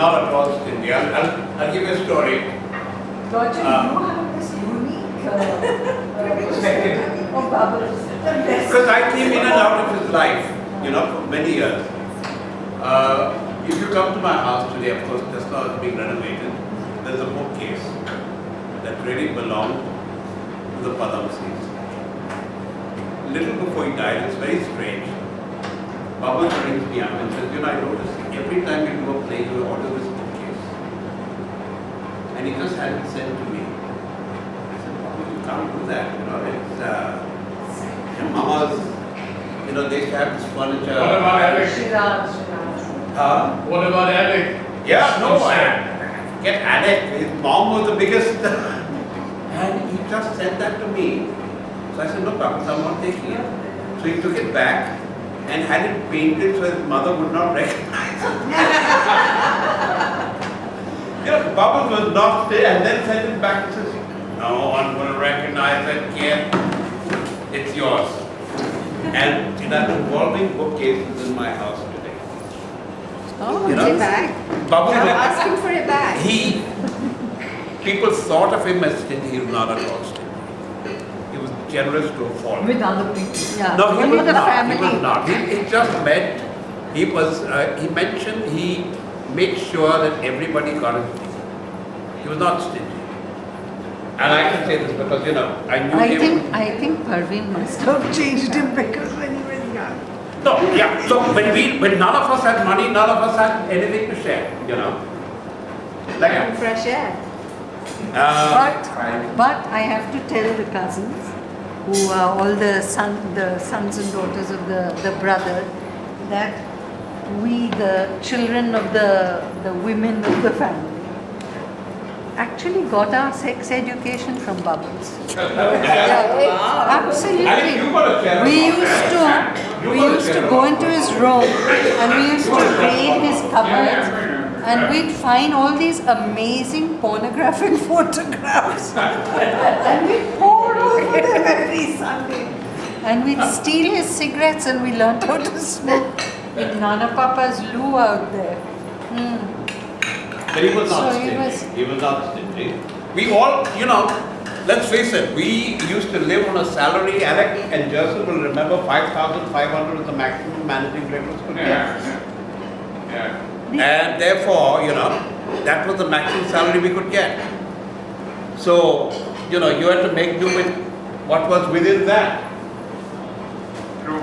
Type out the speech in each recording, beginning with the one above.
not at all stingy. I'll give you a story. Roger, you have this unique perspective of Bubbles. Because I came in and out of his life, for many years. If you come to my house today, of course, just now it's being renovated, there's a bookcase that really belonged to the Padmsees. Little before he died, it's very strange. Bubbles rings me up and says, I noticed every time you do a play, you order this bookcase. And he just had it sent to me. I said, Bubbles, you can't do that. It's your mama's, they used to have this furniture. What about Alex? Shiraz. What about Alex? Yeah, no, I forget Alex. His mom was the biggest. And he just said that to me. So I said, no, Bubbles, I'm not taking it. So he took it back and had it painted so his mother would not recognize it. Bubbles was not there and then sent it back and says, no one's going to recognize that kid. It's yours. And that revolving bookcase is in my house today. Oh, it's it back. Bubbles, Ask him for it back. People thought of him as stingy. He was not at all stingy. He was generous to a fault. With other people. Yeah. No, he only was the not. family. He was not. He just meant, he mentioned he made sure that everybody got his due. He was not stingy. And I can say this because, I knew him. I think Parveen must have changed him because when he was young. No, yeah. So when none of us had money, none of us had anything to share, Like, Fresh air. uh, But I have to tell the cousins, who are all the sons and daughters of the brother, that we, the children of the women of the family, actually got our sex education from Bubbles. Absolutely. We used to go into his room and we used to raid his cupboards and we'd find all these amazing pornographic photographs and we'd pour over them every Sunday. And we'd steal his cigarettes and we learned how to smoke with Nana Papa's loo out there. But he was not So stingy. He was not stingy. We all, let's face it, we used to live on a salary. Alec and Jerson will remember 5,500 was the maximum managing directors could get. Yeah. And therefore, that was the maximum salary we could get. So, you had to make do with what was within that. True.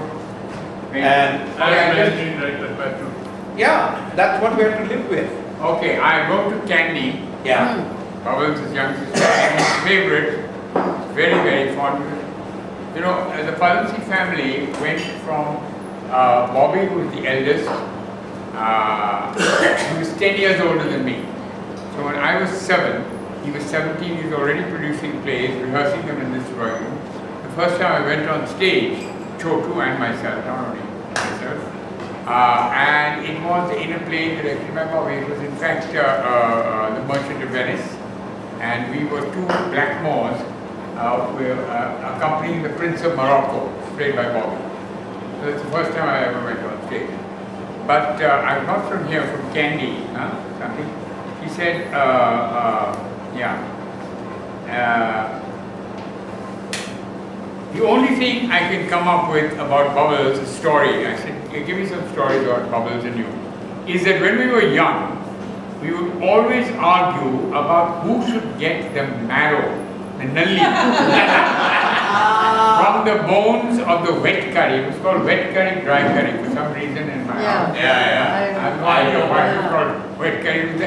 And I mentioned that too. yeah, that's what we had to live with. Okay, I go to Candy. Yeah. Bubbles' young sister, and his favorite, very, very fond of it. The Padmsee family went from Bobby, who was the eldest, he was 10 years older than me. So when I was 7, he was 17, he was already producing plays, rehearsing them in this drawing room. The first time I went on stage, Chotu and myself, not only myself, and it was in a play directed by Bobby. It was in fact The Merchant of Venice, and we were two black Moors accompanying the Prince of Morocco, played by Bobby. So that's the first time I ever went on stage. But I'm not from here, from Candy, something. He said, the only thing I can come up with about Bubbles, a story, I said, give me some stories about Bubbles and you, is that when we were young, we would always argue about who should get the marrow, the nalli, from the bones of the wet curry. It was called wet curry, dry curry for some reason in my house. I have no idea why it was called wet curry. It was a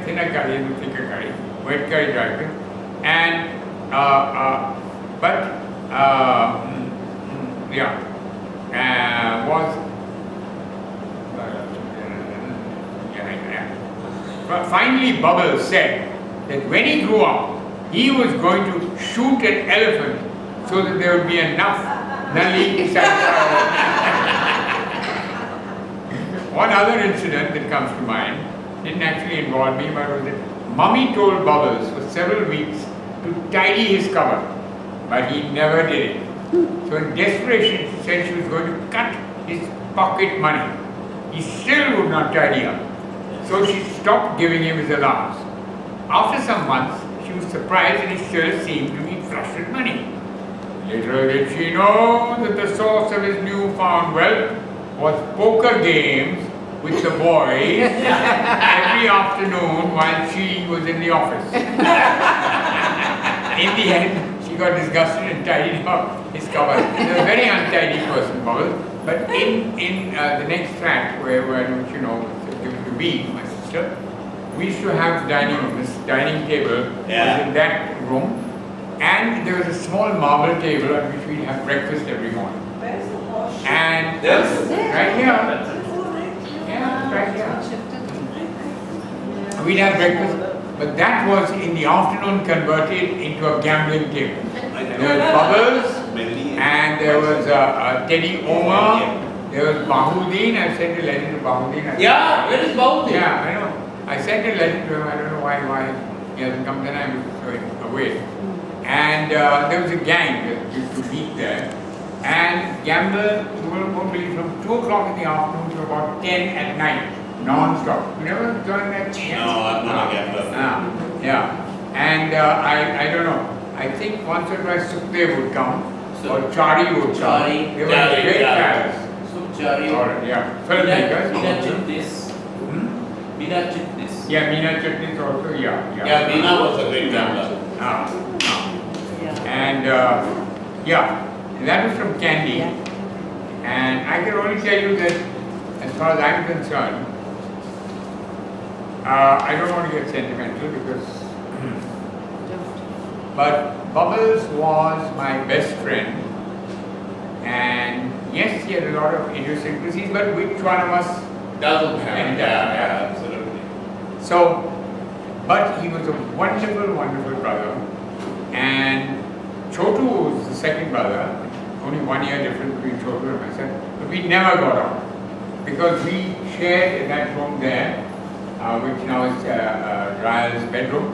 thinner curry and a thicker curry. Wet curry, dry curry. And, finally Bubbles said that when he grew up, he was going to shoot an elephant so that there would be enough nalli inside. One other incident that comes to mind didn't actually involve me, but was that Mummy told Bubbles for several weeks to tidy his cupboard, but he never did it. So in desperation, she said she was going to cut his pocket money. He still would not tidy up. So she stopped giving him his allowance. After some months, she was surprised that his shirt seemed to be flush with money. Little did she know that the source of his newfound wealth was poker games with the boys every afternoon while she was in the office. In the end, she got disgusted and tidied up his cupboard. He's a very untidy person, Bubbles. But in the next flat, where which you know was given to me, my sister, we used to have the dining room. This dining table was in that room, and there was a small marble table on which we'd have breakfast every morning. Where's the horse? And There's- right here. Yeah, right here. We'd have breakfast, but that was in the afternoon converted into a gambling table. There was Bubbles, Mainly. and there was Teddy Omar, there was Bahuddin. I sent a letter to Bahuddin. Yeah, where is Bahuddin? Yeah, I know. I sent a letter to him. I don't know why he hasn't come. Then I was away. And there was a gang that used to meet there and gamble. You won't believe, from 2 o'clock in the afternoon to about 10 at night, non-stop. You never joined that? No, I'm not a gambler. Yeah. And I don't know. I think once or twice Sukhdev would come, or Chari would come. Chari, They were great guys. Chari, All right, yeah. Filmmakers. Meena Chitnis. Hmm? Meena Chitnis. Yeah, Meena Chutnis also, yeah. Yeah, Meena was a great gambler. And that was from Candy. And I can only tell you that as far as I'm concerned, I don't want to get sentimental because, but Bubbles was my best friend. And yes, he had a lot of idiosyncrasies, but which one of us Doesn't have. Yeah, absolutely. So, but he was a wonderful, wonderful brother. And Chotu was the second brother, only 1 year difference between Chotu and myself. But we never got on because we shared in that room there, which now is Raya's bedroom,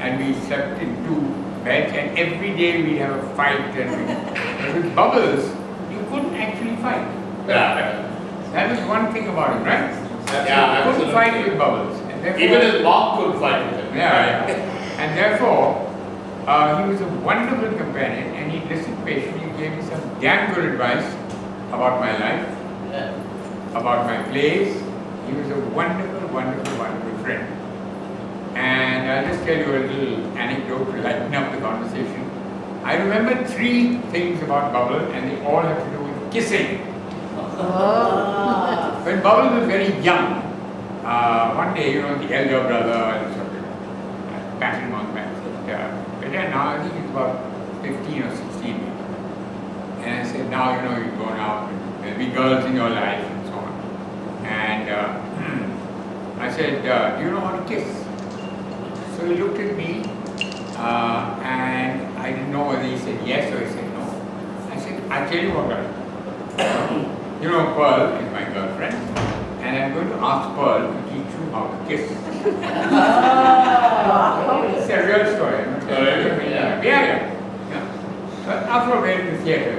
and we slept in 2 beds. And every day we'd have a fight. But with Bubbles, you couldn't actually fight. Yeah. That was one thing about him, right? Yeah, You couldn't absolutely. fight with Bubbles. And therefore, Even his mom could fight with him. yeah. And therefore, he was a wonderful companion, and he listened patiently. He gave me some damn good advice about my life, about my plays. He was a wonderful, wonderful, wonderful friend. And I'll just tell you a little anecdote to lighten up the conversation. I remember 3 things about Bubble, and they all have to do with kissing. When Bubble was very young, one day, you know, the elder brother sort of patted him on the back. But now I think he's about 15 or 16. And I said, now you know you're grown up, and there'll be girls in your life, and so on. And I said, do you know how to kiss? So he looked at me, and I didn't know whether he said yes or he said no. I said, I'll tell you what, brother. You know, Pearl is my girlfriend, and I'm going to ask Pearl to teach you how to kiss. It's a real story. I'm not telling you. Yeah. So after I went to the theatre,